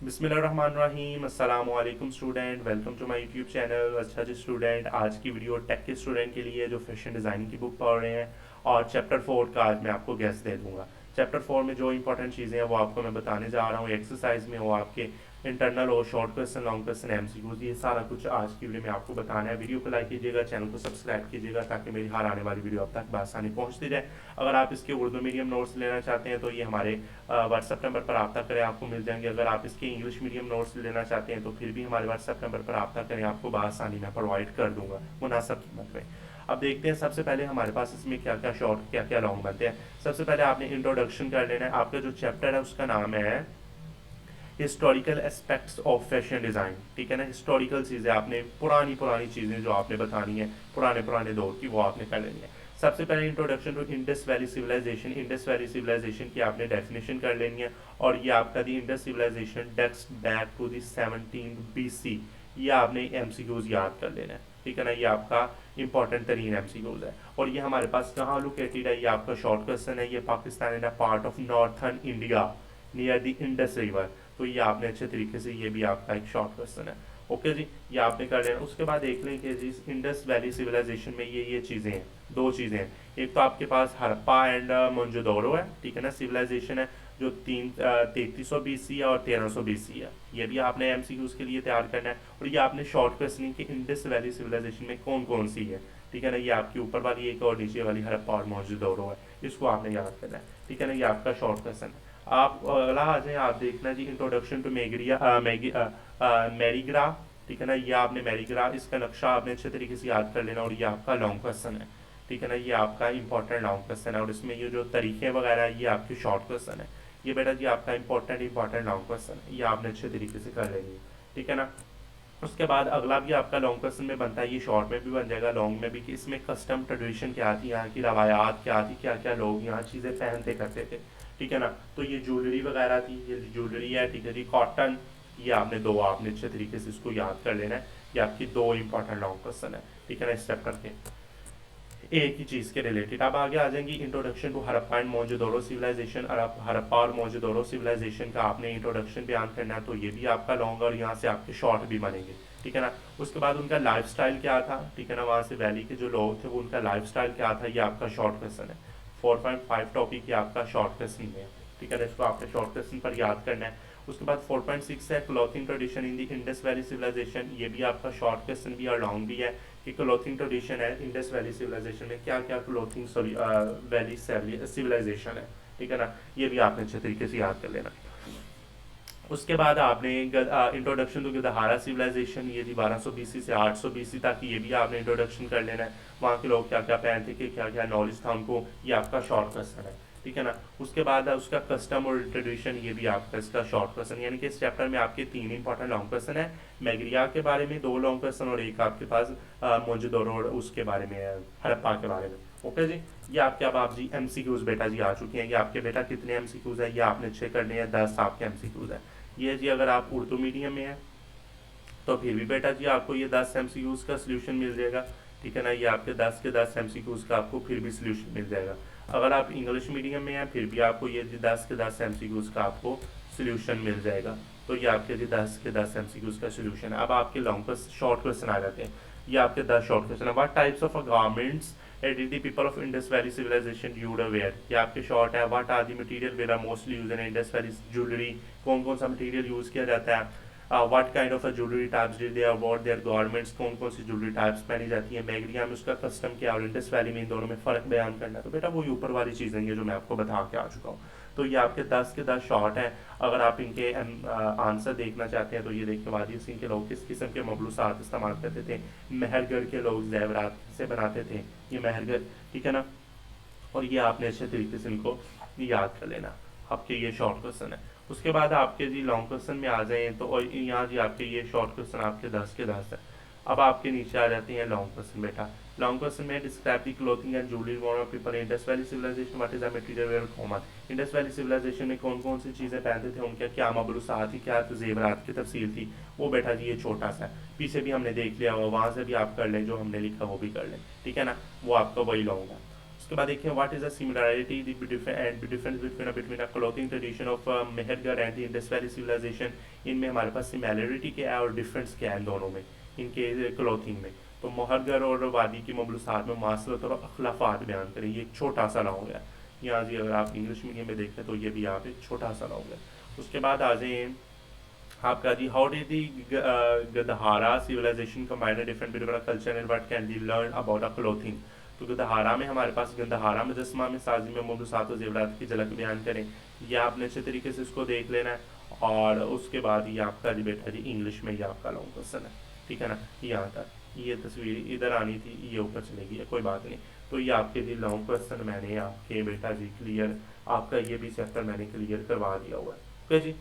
बिस्मिल्लाहिर्रहमानिर्रहीम अस्सलाम वालेकुम student, welcome to my YouTube channel. अच्छा जी स्टूडेंट, आज की वीडियो टेक के स्टूडेंट के लिए जो फैशन डिज़ाइनिंग की बुक पढ़ रहे हैं और चैप्टर 4 का आज मैं आपको गेस दे दूंगा। चैप्टर 4 में जो इंपॉर्टेंट चीज़ें हैं वो आपको मैं बताने जा रहा हूँ। एक्सरसाइज में वो आपके इंटरनल हो, short question, long question, MCQs, ये सारा कुछ आज की वीडियो में आपको बताना है। वीडियो को लाइक कीजिएगा, चैनल को सब्सक्राइब कीजिएगा ताकि मेरी हर आने वाली वीडियो आप तक बआसानी पहुंचती जाए। अगर आप इसके उर्दू मीडियम नोट्स लेना चाहते हैं तो ये हमारे व्हाट्सअप नंबर पर रब्ता करें, आपको मिल जाएंगे। अगर आप इसके इंग्लिश मीडियम नोट्स लेना चाहते हैं तो फिर भी हमारे व्हाट्सअप नंबर पर रब्ता करें, आपको बआसानी मैं प्रोवाइड कर दूंगा मुनासिब कीमत में। अब देखते हैं सबसे पहले हमारे पास इसमें क्या क्या शॉर्ट क्या क्या लॉन्ग बनते हैं। सबसे पहले आपने इंट्रोडक्शन कर लेना है। आपका जो चैप्टर है उसका नाम है historical aspects of fashion design. ठीक है ना, हिस्टोरिकल चीज़ें आपने पुरानी पुरानी चीज़ें जो आपने बतानी है पुराने पुराने दौर की, वो आपने कर लेनी है। सबसे पहले introduction to Indus valley civilisation. Indus valley civilisation की आपने डेफिनेशन कर लेनी है। और ये आपका the Indus civilisation dates back to the 17 BC। ये आपने एमसीक्यूज याद कर लेना है। ठीक है ना, ये आपका इंपॉर्टेंट तरीन एमसीक्यूज है। और ये हमारे पास कहाँ लोकेटेड है, ये आपका शॉर्ट क्वेश्चन है। ये Pakistan in a part of northern India near the Indus river. तो ये आपने अच्छे तरीके से, ये भी आपका एक शॉर्ट क्वेश्चन है। ओके जी, ये आपने कर लेना। उसके बाद देख लें कि जी इंडस वैली सिविलाइजेशन में ये चीज़ें हैं, दो चीज़ें हैं। एक तो आपके पास हड़प्पा एंड मोहनजोदड़ो है। ठीक है ना, सिविलाइजेशन है जो 3300 BC है और 1300 BC है। ये भी आपने एमसीक्यूज के लिए तैयार करना है। और ये आपने शॉर्ट क्वेश्चन कि इंडस वैली सिविलाइजेशन में कौन कौन सी है। ठीक है ना, ये आपकी ऊपर वाली एक और नीचे वाली हड़प्पा और मोहनजोदड़ो है, इसको आपने याद करना है। ठीक है ना, ये आपका शॉर्ट क्वेश्चन है। आप अगला आ जाए, आप देखना जी इंट्रोडक्शन टू मैरीग्रा। ठीक है ना, ये आपने मैरीग्रा, इसका नक्शा आपने अच्छे तरीके से याद कर लेना। और ये आपका लॉन्ग क्वेश्चन है। ठीक है ना, ये आपका इंपॉर्टेंट लॉन्ग क्वेश्चन है। और इसमें ये जो तरीके वगैरह है ये आपके शॉर्ट क्वेश्चन है। ये बेटा जी आपका इंपॉर्टेंट लॉन्ग क्वेश्चन है, ये आपने अच्छे तरीके से कर लेनी है। ठीक है ना, उसके बाद अगला भी आपका लॉन्ग क्वेश्चन में बनता है, ये शॉर्ट में भी बन जाएगा, लॉन्ग में भी, कि इसमें कस्टम ट्रेडिशन क्या थी, यहाँ की रवायात क्या थी, क्या क्या लोग यहाँ चीज़ें पहनते करते थे। ठीक है ना, तो ये ज्वेलरी वगैरह थी, ये ज्वेलरी है। ठीक है जी, कॉटन, ये आपने दो आपने अच्छे तरीके से इसको याद कर लेना है। ये आपकी दो इंपॉर्टेंट लॉन्ग क्वेश्चन है। ठीक है ना, इस चैप्टर के एक ही चीज़ के रिलेटेड। अब आगे आ जाएंगी introduction to Harappa and Mohenjodaro civilization. और आप हड़प्पा और मोहनजोदड़ो सिविलाइजेशन का आपने इंट्रोडक्शन बयान करना है, तो ये भी आपका लॉन्ग और यहाँ से आपके शॉर्ट भी बनेंगे। ठीक है ना, उसके बाद उनका लाइफस्टाइल क्या था। ठीक है ना, वहाँ से वैली के जो लोग थे वो उनका लाइफस्टाइल क्या था, ये आपका शॉर्ट क्वेश्चन है। 4.5 टॉपिक ये आपका शॉर्ट क्वेश्चन में है। ठीक है ना, इसको आपने शॉर्ट क्वेश्चन पर याद करना है। उसके बाद 4.6 है clothing tradition in the Indus valley civilization. ये भी आपका शॉर्ट क्वेश्चन भी और लॉन्ग भी है कि क्लॉथिंग ट्रेडिशन है इंडस वैली सिविलाइजेशन में, क्या क्या क्लॉथिंग वैली सिविलाइजेशन है। ठीक है ना, ये भी आपने अच्छे तरीके से याद कर लेना। उसके बाद आपने इंट्रोडक्शन टू गदहारा सिविलाइजेशन, ये जी 1200 BC से 800 BC तक, ये भी आपने इंट्रोडक्शन कर लेना है। वहाँ के लोग क्या क्या पहनते थे, क्या क्या नॉलेज था उनको, ये आपका शॉर्ट क्वेश्चन है। ठीक है ना, उसके बाद उसका कस्टम और ट्रेडिशन, ये भी आपका इसका शॉर्ट क्वेश्चन। यानी कि इस चैप्टर में आपके तीन इंपॉर्टेंट लॉन्ग क्वेश्चन है। मैग्रिया के बारे में दो लॉन्ग क्वेश्चन और एक आपके पास मोहनजोदड़ो उसके बारे में है, हड़प्पा के बारे में। ओके जी, ये आपके अब आप जी एमसीक्यूज बेटा जी आ चुके हैं। ये आपके बेटा कितने एमसीक्यूज है, ये आपने अच्छे करने हैं, 10 आपके एमसीक्यूज है। ये जी अगर आप उर्दू मीडियम में है तो फिर भी बेटा जी आपको ये 10 एमसीक्यूज का सोल्यूशन मिल जाएगा। ठीक है ना, ये आपके 10 के 10 एमसीक्यूज का आपको फिर भी सोल्यूशन मिल जाएगा। अगर आप इंग्लिश मीडियम में हैं फिर भी आपको ये 10 के 10 एमसीक्यूज का आपको सोल्यूशन मिल जाएगा। तो ये आपके जी 10 के 10 एमसीक्यूज का सोल्यूशन है। अब आपके लॉन्ग शॉर्ट क्वेश्चन आ जाते हैं। ये आपके 10 शॉर्ट क्वेश्चन है। What types of garments did the people of Indus Valley civilization used to wear? ये आपके शॉर्ट है। What are the material where are mostly use in Indus valley jewellery, कौन कौन सा मटेरियल यूज किया जाता है। What kind of jewellery types did they award their governments, कौन कौन सी ज्वेलरी टाइप्स पहनी जाती है। मैग्रिया में उसका कस्टम क्या और इंडस वैली में इन दोनों में फ़र्क बयान करना है। तो बेटा वही ऊपर वाली चीज़ें हैं जो मैं आपको बता के आ चुका हूँ। तो ये आपके 10 के 10 शॉर्ट हैं। अगर आप इनके आंसर देखना चाहते हैं तो ये देखिए, वादी सिंह के लोग किस किस्म के मबलूसात इस्तेमाल करते थे। महरगढ़ के लोग जेवरात से बनाते थे, ये महरगढ़। ठीक है ना, और ये आपने अच्छे तरीके से इनको याद कर लेना। आपके ये शॉर्ट क्वेश्चन है। उसके बाद आपके जी लॉन्ग क्वेश्चन में आ जाए तो, और यहाँ जी आपके ये शॉर्ट क्वेश्चन आपके 10 के 10 है। अब आपके नीचे आ जाते हैं लॉन्ग क्वेश्चन बेटा। लॉन्ग क्वेश्चन में describe the clothing and jewellery worn of people Indus valley civilisation, what is the material were common. Indus valley civilisation में कौन कौन सी चीज़ें पहनते थे, उनके क्या मबलूसात थी, क्या जेवरात की तफसील थी, वो बेटा जी ये छोटा सा है। पीछे भी हमने देख लिया हुआ, वहाँ से भी आप कर लें, जो हमने लिखा वो भी कर लें। ठीक है ना, वो आपका वही लॉन्ग है। उसके बाद देखिए what is the similarity and difference between a clothing tradition of Mehrgarh and the Indus valley civilization. इनमें हमारे पास सिमिलरिटी क्या है और डिफरेंस क्या है दोनों में, इनके क्लोथिंग में। तो मोहरगढ़ और वादी की मबलूसात में मासलत और अखलाफात बयान करें, ये एक छोटा सा लॉन्ग है। यहाँ जी अगर आप इंग्लिश मीडियम में देखें तो ये भी आप एक छोटा सा लॉन्ग है। उसके बाद आ जाए आपका जी how did the Gandhara civilisation combine different between culture and what can be learn about a clothing. तो गंदहारा में हमारे पास गंदहारा मुजस्मा में साजी में मबूसात जेवरात की झलक बयान करें, ये आपने अच्छे तरीके से इसको देख लेना है। और उसके बाद ये आपका जी बेटा जी इंग्लिश में ये आपका लॉन्ग क्वेश्चन है, ठीक है ना। यहाँ तक ये तस्वीर इधर आनी थी, ये ऊपर चलेगी, कोई बात नहीं। तो ये आपके जी लॉन्ग क्वेश्चन मैंने आपके बेटा जी क्लियर, आपका ये भी चैप्टर मैंने क्लियर करवा दिया हुआ है। ओके जी,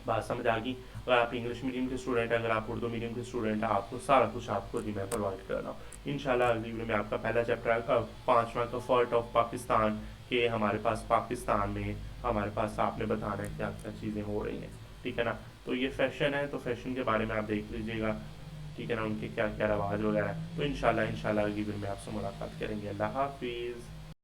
बात समझ आ गई। अगर आप इंग्लिश मीडियम के स्टूडेंट हैं, अगर आप उर्दू मीडियम के स्टूडेंट हैं, आपको सारा कुछ आपको जी मैं प्रोवाइड कर रहा हूँ। इंशाल्लाह अगली वीडियो में आपका पहला चैप्टर 5वां का फर्ट ऑफ पाकिस्तान के हमारे पास पाकिस्तान में हमारे पास आपने बताना है क्या क्या चीज़ें हो रही हैं, ठीक है ना। तो ये फैशन है, तो फैशन के बारे में आप देख लीजिएगा, ठीक है ना, उनके क्या क्या रवाज वगैरह। तो इंशाल्लाह अगली वीडियो में आपसे मुलाकात करेंगे। अल्लाह हाफिज़।